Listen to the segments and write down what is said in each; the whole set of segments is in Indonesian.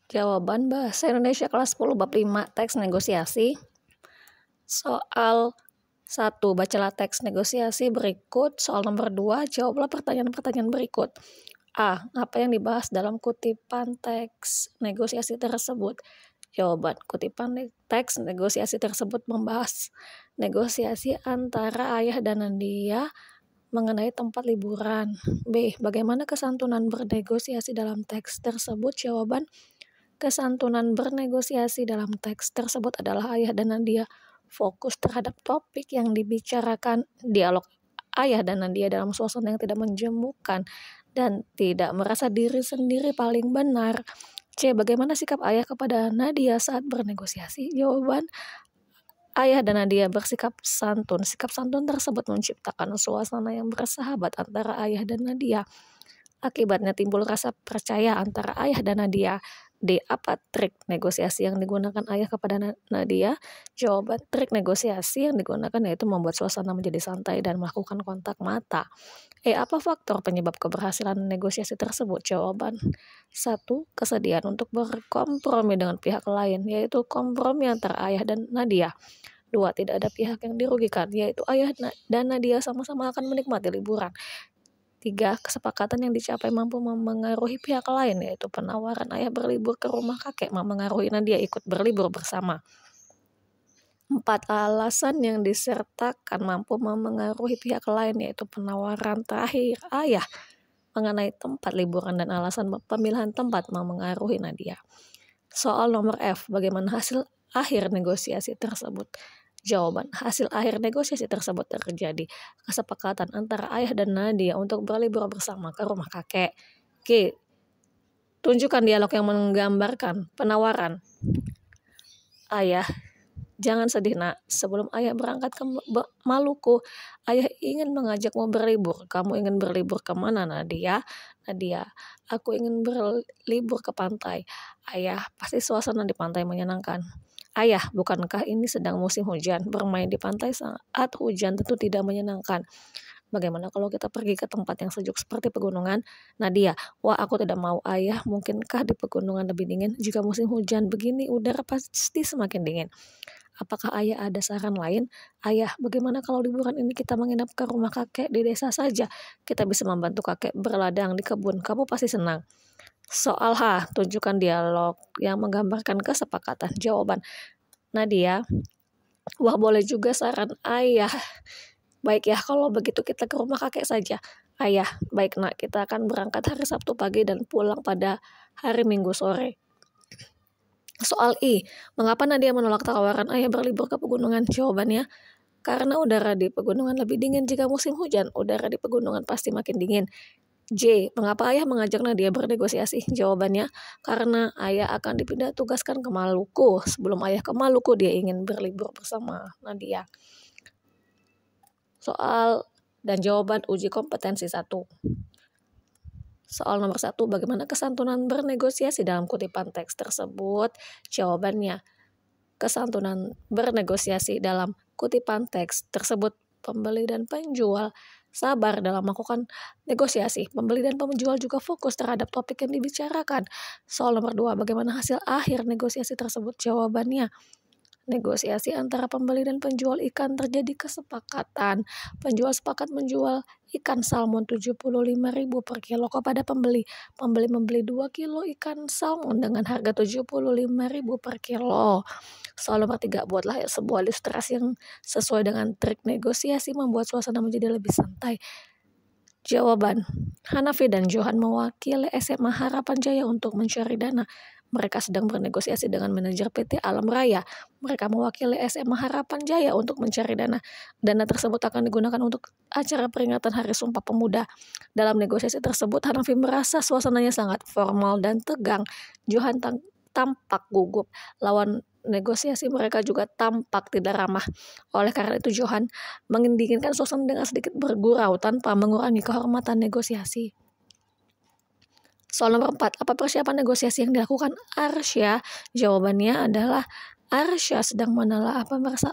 Jawaban Bahasa Indonesia kelas 10 bab 5 teks negosiasi. Soal 1. Bacalah teks negosiasi berikut. Soal nomor 2. Jawablah pertanyaan-pertanyaan berikut. A. Apa yang dibahas dalam kutipan teks negosiasi tersebut? Jawaban. Kutipan teks negosiasi tersebut membahas negosiasi antara ayah dan Nadia mengenai tempat liburan. B. Bagaimana kesantunan bernegosiasi dalam teks tersebut? Jawaban. Kesantunan bernegosiasi dalam teks tersebut adalah ayah dan Nadia fokus terhadap topik yang dibicarakan. Dialog ayah dan Nadia dalam suasana yang tidak menjemukan dan tidak merasa diri sendiri paling benar. C. Bagaimana sikap ayah kepada Nadia saat bernegosiasi? Jawaban. Ayah dan Nadia bersikap santun. Sikap santun tersebut menciptakan suasana yang bersahabat antara ayah dan Nadia. Akibatnya timbul rasa percaya antara ayah dan Nadia. D. Apa trik negosiasi yang digunakan ayah kepada Nadia? Jawaban. Trik negosiasi yang digunakan yaitu membuat suasana menjadi santai dan melakukan kontak mata. E. Apa faktor penyebab keberhasilan negosiasi tersebut? Jawaban. 1. Kesediaan untuk berkompromi dengan pihak lain, yaitu kompromi antara ayah dan Nadia. 2. Tidak ada pihak yang dirugikan, yaitu ayah dan Nadia sama-sama akan menikmati liburan. 3. Kesepakatan yang dicapai mampu memengaruhi pihak lain, yaitu penawaran ayah berlibur ke rumah kakek memengaruhi Nadia ikut berlibur bersama. 4. Alasan yang disertakan mampu memengaruhi pihak lain, yaitu penawaran terakhir ayah mengenai tempat liburan dan alasan pemilihan tempat memengaruhi Nadia. Soal nomor F. Bagaimana hasil akhir negosiasi tersebut? Jawaban. Hasil akhir negosiasi tersebut terjadi kesepakatan antara ayah dan Nadia untuk berlibur bersama ke rumah kakek. G. Tunjukkan dialog yang menggambarkan penawaran. Ayah, jangan sedih nak. Sebelum ayah berangkat ke Maluku, ayah ingin mengajakmu berlibur. Kamu ingin berlibur kemana, Nadia? Nadia, aku ingin berlibur ke pantai. Ayah, pasti suasana di pantai menyenangkan. Ayah, bukankah ini sedang musim hujan? Bermain di pantai saat hujan tentu tidak menyenangkan. Bagaimana kalau kita pergi ke tempat yang sejuk seperti pegunungan? Nadia, wah aku tidak mau ayah. Mungkinkah di pegunungan lebih dingin? Jika musim hujan begini, udara pasti semakin dingin. Apakah ayah ada saran lain? Ayah, bagaimana kalau liburan ini kita menginap ke rumah kakek di desa saja? Kita bisa membantu kakek berladang di kebun. Kamu pasti senang. Soal H, tunjukkan dialog yang menggambarkan kesepakatan. Jawaban. Nadia, wah boleh juga saran ayah. Baik ya, kalau begitu kita ke rumah kakek saja. Ayah, baik nak, kita akan berangkat hari Sabtu pagi dan pulang pada hari Minggu sore. Soal I, mengapa Nadia menolak tawaran ayah berlibur ke pegunungan? Jawabannya, karena udara di pegunungan lebih dingin jika musim hujan. Udara di pegunungan pasti makin dingin. J. Mengapa ayah mengajak Nadia bernegosiasi? Jawabannya, karena ayah akan dipindah tugaskan ke Maluku. Sebelum ayah ke Maluku, dia ingin berlibur bersama Nadia. Soal dan jawaban uji kompetensi 1. Soal nomor 1, bagaimana kesantunan bernegosiasi dalam kutipan teks tersebut? Jawabannya, kesantunan bernegosiasi dalam kutipan teks tersebut pembeli dan penjual sabar dalam melakukan negosiasi. Pembeli dan penjual juga fokus terhadap topik yang dibicarakan. Soal nomor 2, bagaimana hasil akhir negosiasi tersebut? Jawabannya, negosiasi antara pembeli dan penjual ikan terjadi kesepakatan. Penjual sepakat menjual ikan salmon 75.000 per kilo kepada pembeli. Pembeli membeli 2 kilo ikan salmon dengan harga 75.000 per kilo. Soal nomor 3, buatlah sebuah ilustrasi yang sesuai dengan trik negosiasi membuat suasana menjadi lebih santai. Jawaban. Hanafi dan Johan mewakili SMA Harapan Jaya untuk mencari dana. Mereka sedang bernegosiasi dengan manajer PT Alam Raya. Mereka mewakili SMA Harapan Jaya untuk mencari dana. Dana tersebut akan digunakan untuk acara peringatan Hari Sumpah Pemuda. Dalam negosiasi tersebut, Hanafi merasa suasananya sangat formal dan tegang. Johan tampak gugup. Lawan negosiasi mereka juga tampak tidak ramah. Oleh karena itu, Johan menginginkan suasana dengan sedikit bergurau tanpa mengurangi kehormatan negosiasi. Soal nomor 4, apa persiapan negosiasi yang dilakukan Arsya? Jawabannya adalah Arsya sedang menelaah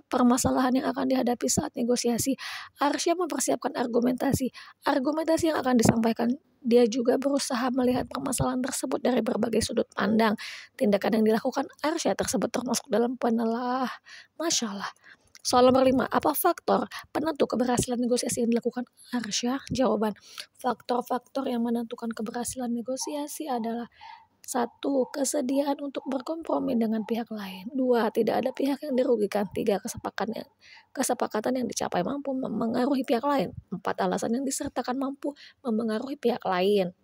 permasalahan yang akan dihadapi saat negosiasi. Arsya mempersiapkan argumentasi. Argumentasi yang akan disampaikan. Dia juga berusaha melihat permasalahan tersebut dari berbagai sudut pandang. Tindakan yang dilakukan Arsya tersebut termasuk dalam penelaah. Masya Allah. Soal nomor 5, apa faktor penentu keberhasilan negosiasi yang dilakukan Arsya? Jawaban, faktor-faktor yang menentukan keberhasilan negosiasi adalah 1. Kesediaan untuk berkompromi dengan pihak lain. 2. Tidak ada pihak yang dirugikan. 3. Kesepakatan yang dicapai mampu mempengaruhi pihak lain. 4. Alasan yang disertakan mampu mempengaruhi pihak lain.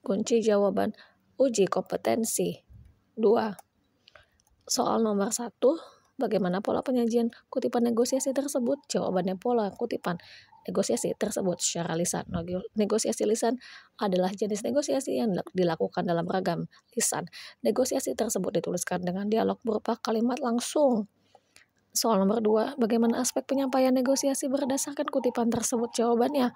Kunci jawaban, uji kompetensi. 2. Soal nomor 1, bagaimana pola penyajian kutipan negosiasi tersebut? Jawabannya, pola kutipan negosiasi tersebut secara lisan. Negosiasi lisan adalah jenis negosiasi yang dilakukan dalam ragam lisan. Negosiasi tersebut dituliskan dengan dialog berupa kalimat langsung. Soal nomor 2, bagaimana aspek penyampaian negosiasi berdasarkan kutipan tersebut? Jawabannya,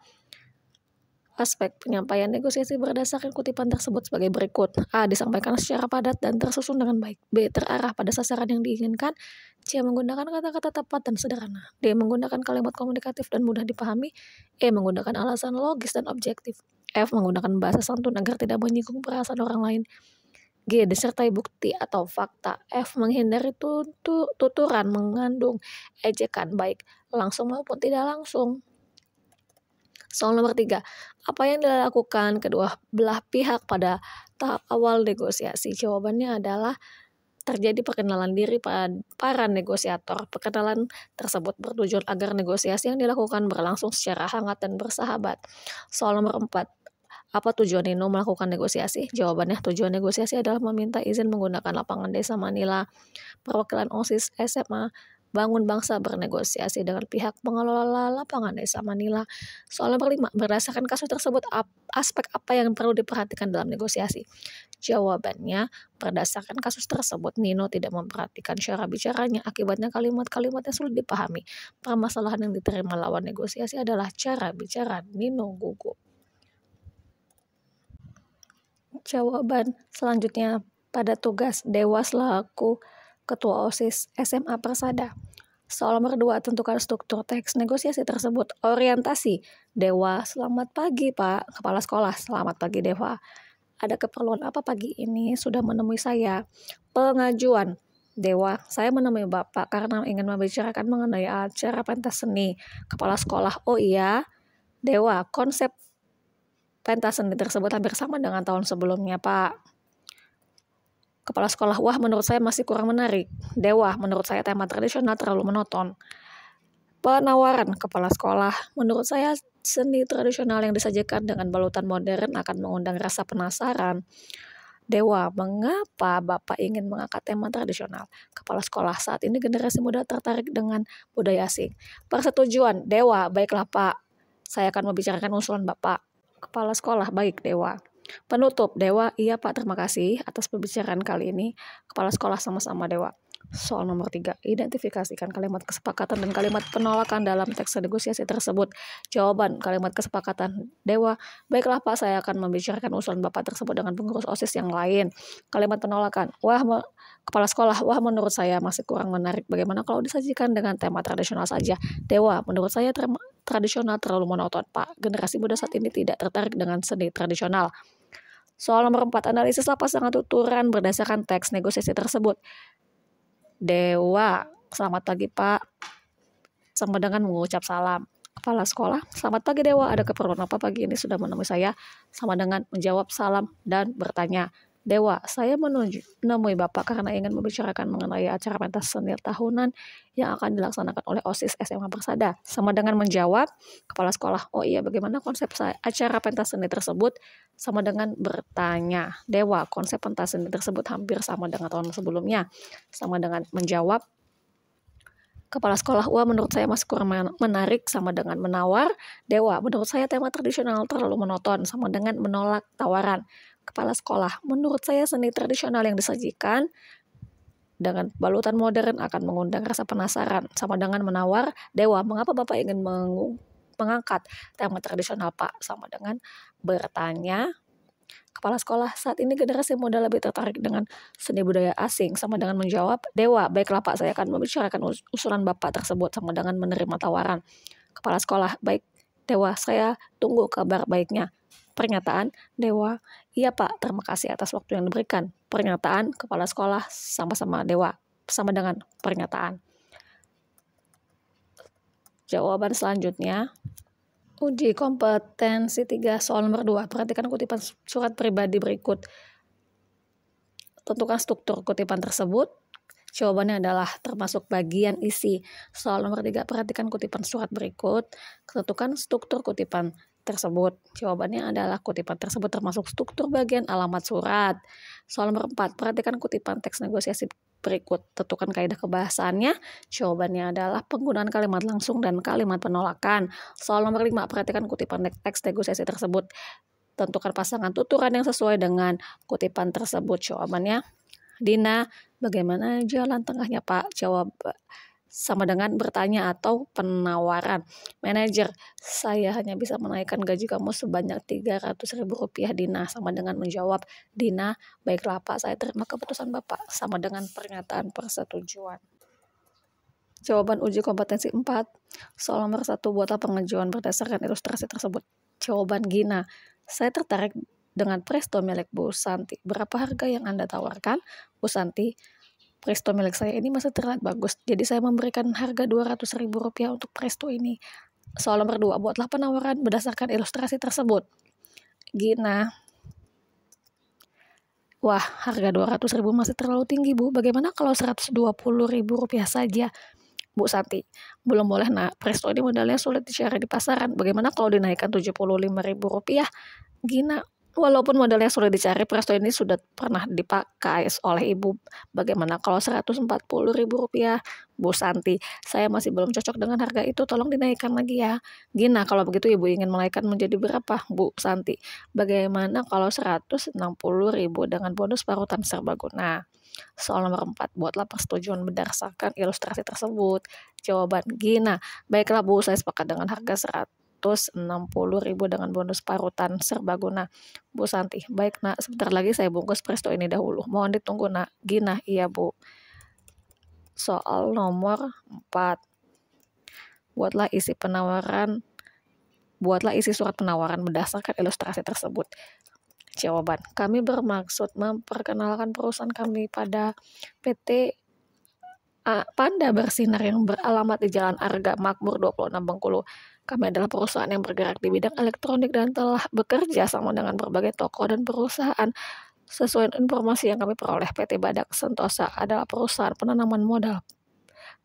aspek penyampaian negosiasi berdasarkan kutipan tersebut sebagai berikut. A. Disampaikan secara padat dan tersusun dengan baik. B. Terarah pada sasaran yang diinginkan. C. Menggunakan kata-kata tepat dan sederhana. D. Menggunakan kalimat komunikatif dan mudah dipahami. E. Menggunakan alasan logis dan objektif. F. Menggunakan bahasa santun agar tidak menyinggung perasaan orang lain. G. Disertai bukti atau fakta. F. Menghindari tuturan mengandung ejekan baik langsung maupun tidak langsung. Soal nomor 3, apa yang dilakukan kedua belah pihak pada tahap awal negosiasi? Jawabannya adalah terjadi perkenalan diri para negosiator. Perkenalan tersebut bertujuan agar negosiasi yang dilakukan berlangsung secara hangat dan bersahabat. Soal nomor 4, apa tujuan Nino melakukan negosiasi? Jawabannya, tujuan negosiasi adalah meminta izin menggunakan lapangan Desa Manila, perwakilan OSIS SMA Bangun Bangsa bernegosiasi dengan pihak pengelola lapangan Desa Manila. Soal nomor 5, berdasarkan kasus tersebut, aspek apa yang perlu diperhatikan dalam negosiasi? Jawabannya, berdasarkan kasus tersebut, Nino tidak memperhatikan cara bicaranya. Akibatnya kalimat-kalimatnya sulit dipahami. Permasalahan yang diterima lawan negosiasi adalah cara bicara Nino gugup. Jawaban selanjutnya, pada tugas Dewa selaku Ketua OSIS SMA Persada. Soal nomor 2, tentukan struktur teks negosiasi tersebut. Orientasi. Dewa, selamat pagi Pak. Kepala sekolah, selamat pagi Dewa. Ada keperluan apa pagi ini? Sudah menemui saya. Pengajuan. Dewa, saya menemui Bapak karena ingin membicarakan mengenai acara pentas seni. Kepala sekolah, oh iya. Dewa, konsep pentas seni tersebut hampir sama dengan tahun sebelumnya Pak. Kepala sekolah, wah menurut saya masih kurang menarik. Dewa, menurut saya tema tradisional terlalu monoton. Penawaran. Kepala sekolah, menurut saya seni tradisional yang disajikan dengan balutan modern akan mengundang rasa penasaran. Dewa, mengapa Bapak ingin mengangkat tema tradisional? Kepala sekolah, saat ini generasi muda tertarik dengan budaya asing. Persetujuan. Dewa, baiklah Pak, saya akan membicarakan usulan Bapak. Kepala sekolah, baik Dewa. Penutup. Dewa, iya Pak, terima kasih atas pembicaraan kali ini. Kepala sekolah, sama-sama Dewa. Soal nomor 3, identifikasikan kalimat kesepakatan dan kalimat penolakan dalam teks negosiasi tersebut. Jawaban, kalimat kesepakatan. Dewa, baiklah Pak, saya akan membicarakan usulan Bapak tersebut dengan pengurus OSIS yang lain. Kalimat penolakan. Kepala sekolah, wah menurut saya masih kurang menarik. Bagaimana kalau disajikan dengan tema tradisional saja? Dewa, menurut saya tradisional terlalu monoton Pak. Generasi muda saat ini tidak tertarik dengan seni tradisional. Soal nomor 4, analisislah pasangan tuturan berdasarkan teks negosiasi tersebut. Dewa, selamat pagi Pak. Sama dengan mengucap salam. Kepala sekolah, selamat pagi Dewa, ada keperluan apa pagi ini sudah menemui saya? Sama dengan menjawab salam dan bertanya. Dewa, saya menemui Bapak karena ingin membicarakan mengenai acara pentas seni tahunan yang akan dilaksanakan oleh OSIS SMA Persada. Sama dengan menjawab. Kepala sekolah, oh iya, bagaimana konsep acara pentas seni tersebut? Sama dengan bertanya. Dewa, konsep pentas seni tersebut hampir sama dengan tahun sebelumnya. Sama dengan menjawab. Kepala sekolah, wah menurut saya masih kurang menarik. Sama dengan menawar. Dewa, menurut saya tema tradisional terlalu monoton. Sama dengan menolak tawaran. Kepala sekolah, menurut saya seni tradisional yang disajikan dengan balutan modern akan mengundang rasa penasaran. Sama dengan menawar. Dewa, mengapa Bapak ingin mengangkat tema tradisional Pak? Sama dengan bertanya. Kepala sekolah, saat ini generasi muda lebih tertarik dengan seni budaya asing, sama dengan menjawab, Dewa, baiklah Pak, saya akan membicarakan usulan Bapak tersebut sama dengan menerima tawaran. Kepala sekolah, baik Dewa, saya tunggu kabar baiknya. Pernyataan, Dewa, iya Pak, terima kasih atas waktu yang diberikan. Pernyataan, kepala sekolah, sama-sama Dewa, sama dengan pernyataan. Jawaban selanjutnya, uji kompetensi 3 soal nomor 2. Perhatikan kutipan surat pribadi berikut. Tentukan struktur kutipan tersebut. Jawabannya adalah termasuk bagian isi. Soal nomor 3, perhatikan kutipan surat berikut. Tentukan struktur kutipan tersebut. Jawabannya adalah kutipan tersebut termasuk struktur bagian alamat surat. Soal nomor 4, perhatikan kutipan teks negosiasi berikut. Tentukan kaidah kebahasaannya. Jawabannya adalah penggunaan kalimat langsung dan kalimat penolakan. Soal nomor 5, perhatikan kutipan teks negosiasi tersebut. Tentukan pasangan tuturan yang sesuai dengan kutipan tersebut. Jawabannya, Dina, bagaimana jalan tengahnya Pak? Jawab sama dengan bertanya atau penawaran. Manajer, saya hanya bisa menaikkan gaji kamu sebanyak Rp300.000 Dina, sama dengan menjawab, Dina, baiklah Pak, saya terima keputusan Bapak, sama dengan pernyataan persetujuan. Jawaban uji kompetensi 4. Soal nomor 1, buatlah pengajuan berdasarkan ilustrasi tersebut. Jawaban Gina, saya tertarik dengan presto milik Bu Santi. Berapa harga yang Anda tawarkan? Bu Santi, presto milik saya ini masih terlihat bagus, jadi saya memberikan harga Rp200.000 untuk presto ini. Soal nomor 2, buatlah penawaran berdasarkan ilustrasi tersebut. Gina, wah, harga Rp200.000 masih terlalu tinggi Bu, bagaimana kalau Rp120.000 saja? Bu Santi, belum boleh nak, presto ini modalnya sulit dicari di pasaran, bagaimana kalau dinaikkan Rp75.000? Gina, walaupun modalnya sulit dicari, presto ini sudah pernah dipakai oleh Ibu. Bagaimana kalau Rp140.000? Bu Santi, saya masih belum cocok dengan harga itu, tolong dinaikkan lagi ya. Gina, kalau begitu Ibu ingin menaikkan menjadi berapa? Bu Santi, bagaimana kalau Rp160.000 dengan bonus parutan serbaguna? Soal nomor 4, buatlah persetujuan berdasarkan ilustrasi tersebut. Jawaban Gina, baiklah Bu, saya sepakat dengan harga Rp160.000 dengan bonus parutan serbaguna. Bu Santi, baik nak, sebentar lagi saya bungkus presto ini dahulu. Mohon ditunggu nak. Gina, iya Bu. Soal nomor 4. Buatlah isi surat penawaran berdasarkan ilustrasi tersebut. Jawaban, kami bermaksud memperkenalkan perusahaan kami pada PT Panda Bersinar yang beralamat di Jalan Arga Makmur 26 Bengkulu. Kami adalah perusahaan yang bergerak di bidang elektronik dan telah bekerja sama dengan berbagai toko dan perusahaan. Sesuai informasi yang kami peroleh, PT Badak Sentosa adalah perusahaan penanaman modal.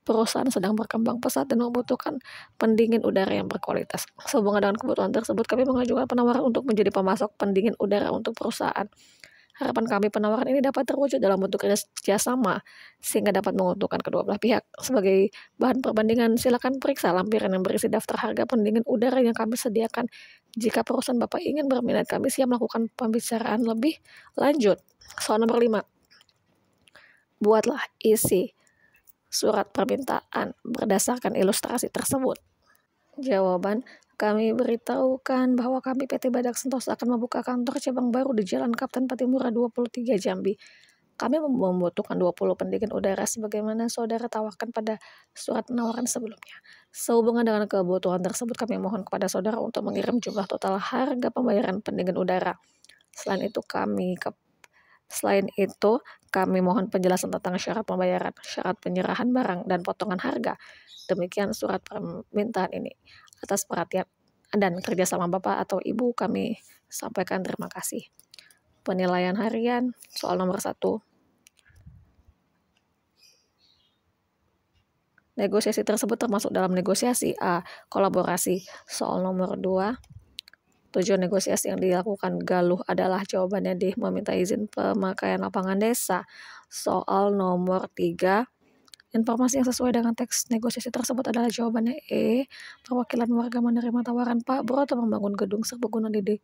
Perusahaan sedang berkembang pesat dan membutuhkan pendingin udara yang berkualitas. Sehubungan dengan kebutuhan tersebut, kami mengajukan penawaran untuk menjadi pemasok pendingin udara untuk perusahaan. Harapan kami penawaran ini dapat terwujud dalam bentuk kerjasama sehingga dapat menguntungkan kedua belah pihak. Sebagai bahan perbandingan, silakan periksa lampiran yang berisi daftar harga pendingin udara yang kami sediakan. Jika perusahaan Bapak ingin berminat, kami siap melakukan pembicaraan lebih lanjut. Soal nomor 5. Buatlah isi surat permintaan berdasarkan ilustrasi tersebut. Jawaban, kami beritahukan bahwa kami PT Badak Sentosa akan membuka kantor cabang baru di Jalan Kapten Patimura 23 Jambi. Kami membutuhkan 20 pendingin udara sebagaimana saudara tawarkan pada surat penawaran sebelumnya. Sehubungan dengan kebutuhan tersebut, kami mohon kepada saudara untuk mengirim jumlah total harga pembayaran pendingin udara. Selain itu, kami mohon penjelasan tentang syarat pembayaran, syarat penyerahan barang, dan potongan harga. Demikian surat permintaan ini. Atas perhatian dan kerjasama Bapak atau Ibu kami sampaikan terima kasih. Penilaian harian, soal nomor 1. Negosiasi tersebut termasuk dalam negosiasi A. Kolaborasi. Soal nomor 2. Tujuan negosiasi yang dilakukan Galuh adalah jawabannya D. Meminta izin pemakaian lapangan desa. Soal nomor 3. Informasi yang sesuai dengan teks negosiasi tersebut adalah jawabannya E. Perwakilan warga menerima tawaran Pak Broto membangun gedung serbaguna di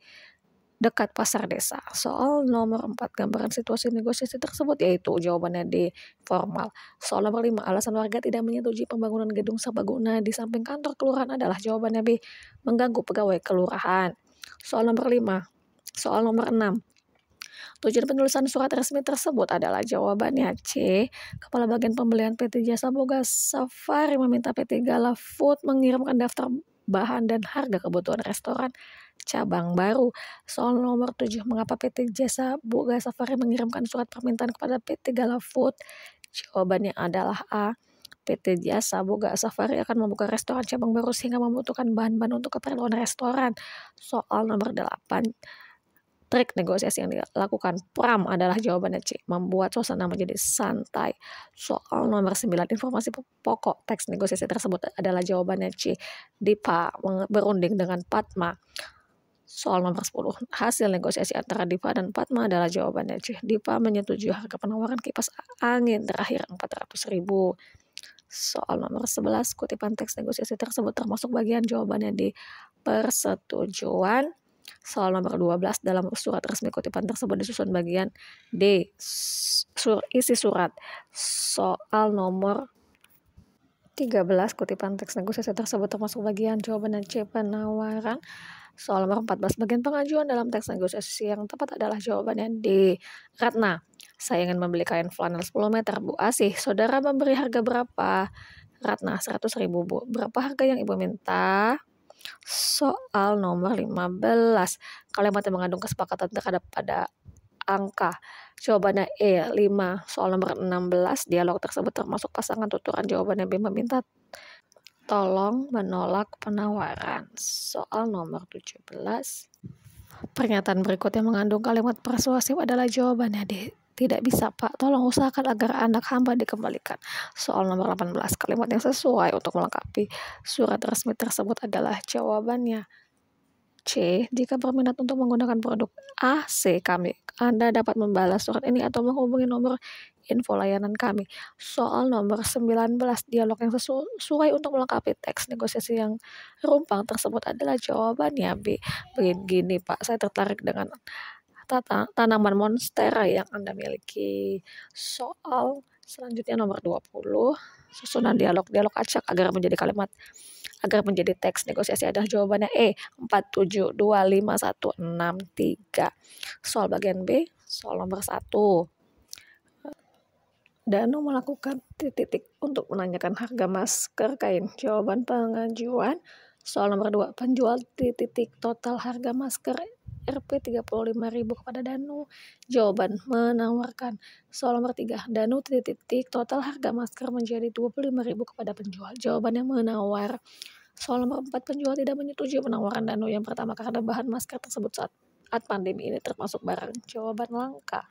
dekat pasar desa. Soal nomor 4. Gambaran situasi negosiasi tersebut, yaitu jawabannya D. Formal. Soal nomor 5. Alasan warga tidak menyetujui pembangunan gedung serbaguna di samping kantor kelurahan adalah jawabannya B. Mengganggu pegawai kelurahan. Soal nomor 5. Soal nomor 6. Tujuan penulisan surat resmi tersebut adalah jawabannya C. Kepala Bagian Pembelian PT Jasa Boga Safari meminta PT Gala Food mengirimkan daftar bahan dan harga kebutuhan restoran cabang baru. Soal nomor 7, mengapa PT Jasa Boga Safari mengirimkan surat permintaan kepada PT Gala Food? Jawabannya adalah A. PT Jasa Boga Safari akan membuka restoran cabang baru sehingga membutuhkan bahan-bahan untuk keperluan restoran. Soal nomor 8, trik negosiasi yang dilakukan Pram adalah jawabannya C. Membuat suasana menjadi santai. Soal nomor 9, informasi pokok teks negosiasi tersebut adalah jawabannya C. Dipa berunding dengan Padma. Soal nomor 10, hasil negosiasi antara Dipa dan Padma adalah jawabannya C. Dipa menyetujui harga penawaran kipas angin terakhir 400.000. Soal nomor 11, kutipan teks negosiasi tersebut termasuk bagian jawabannya di persetujuan. Soal nomor 12, dalam surat resmi kutipan tersebut disusun bagian D. Isi surat. Soal nomor 13, kutipan teks negosiasi tersebut termasuk bagian jawabannya C. Penawaran. Soal nomor 14, bagian pengajuan dalam teks negosiasi yang tepat adalah jawabannya D. Ratna, saya ingin membeli kain flanel 10 meter, Bu Asih. Saudara memberi harga berapa? Ratna, 100.000, Bu. Berapa harga yang Ibu minta? Soal nomor 15, kalimat yang mengandung kesepakatan terhadap pada angka. Jawabannya E, 5. Soal nomor 16, dialog tersebut termasuk pasangan tuturan. Jawabannya B, meminta tolong menolak penawaran. Soal nomor 17, pernyataan berikut yang mengandung kalimat persuasif adalah jawabannya D. Tidak bisa, Pak. Tolong usahakan agar anak hamba dikembalikan. Soal nomor 18, kalimat yang sesuai untuk melengkapi surat resmi tersebut adalah jawabannya C. Jika berminat untuk menggunakan produk A, C, Anda dapat membalas surat ini atau menghubungi nomor info layanan kami. Soal nomor 19, dialog yang sesuai untuk melengkapi teks negosiasi yang rumpang tersebut adalah jawabannya B. Begini, Pak, saya tertarik dengan tanaman monstera yang Anda miliki. Soal selanjutnya nomor 20, susunan dialog acak agar menjadi teks negosiasi adalah jawabannya E, 4725163. Soal bagian B, soal nomor 1, Danu melakukan titik untuk menanyakan harga masker kain. Jawaban pengajuan. Soal nomor 2, penjual titik total harga masker Rp 35.000 kepada Danu. Jawaban menawarkan. Soal nomor 3, Danu titik total harga masker menjadi 25.000 kepada penjual. Jawabannya menawar. Soal nomor 4, penjual tidak menyetujui penawaran Danu yang pertama karena bahan masker tersebut saat pandemi ini termasuk barang jawaban langka.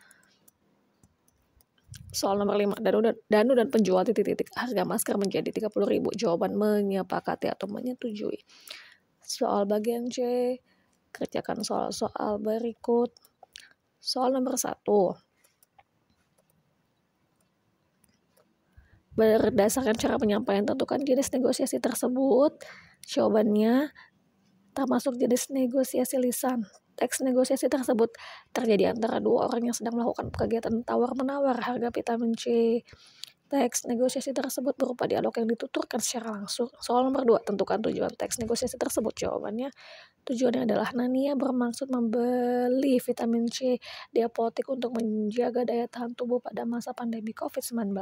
Soal nomor 5, Danu dan penjual titik harga masker menjadi 30.000. Jawaban menyepakati atau menyetujui. Soal bagian C, kerjakan soal-soal berikut. Soal nomor 1, berdasarkan cara penyampaian tentukan jenis negosiasi tersebut. Jawabannya termasuk jenis negosiasi lisan. Teks negosiasi tersebut terjadi antara dua orang yang sedang melakukan kegiatan tawar-menawar harga vitamin C. Teks negosiasi tersebut berupa dialog yang dituturkan secara langsung. Soal nomor 2, tentukan tujuan teks negosiasi tersebut. Jawabannya, tujuannya adalah Nania bermaksud membeli vitamin C di apotek untuk menjaga daya tahan tubuh pada masa pandemi COVID-19.